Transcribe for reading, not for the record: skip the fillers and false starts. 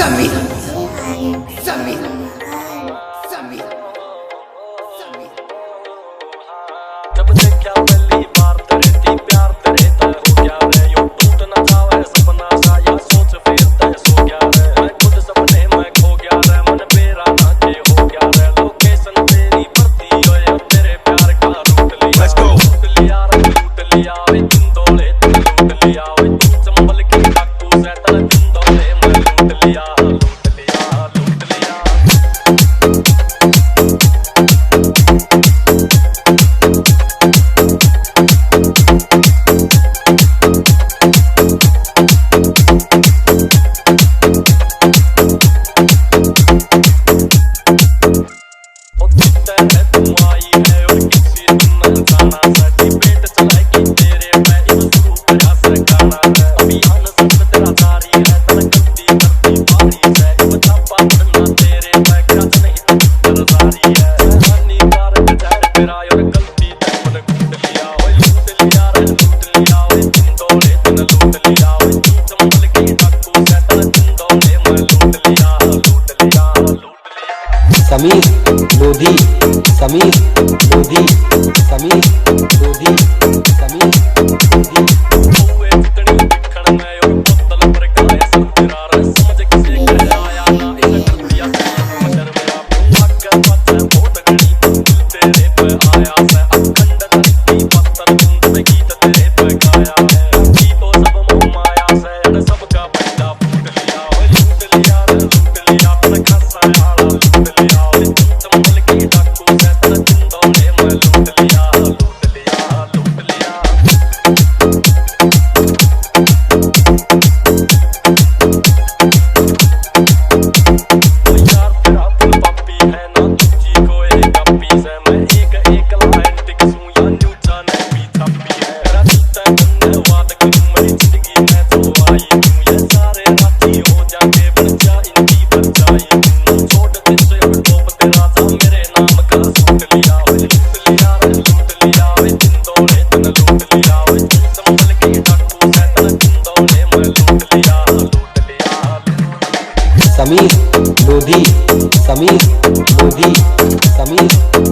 समीर समीर समीर जब देखा पहली बार तेरे थी प्यार तेरे तय हो गया रे यूं टूट ना जावे सपना सा या सोच फिर तय सो गया रे मैं खुद सपने में खो गया रे मन मेरा ना के हो गया रे लोकेशन तेरी भरती हो या तेरे प्यार का लूट लिया रे लूट लिया वे जिंदोले तू लूट लिया वे तू चंबल की डाकू से तन जिंदोले मैं लूट लिया समीर लोधी समीर लोधी समीर लोधी समीर लोधी समीर लोधी समीर लोधी समीर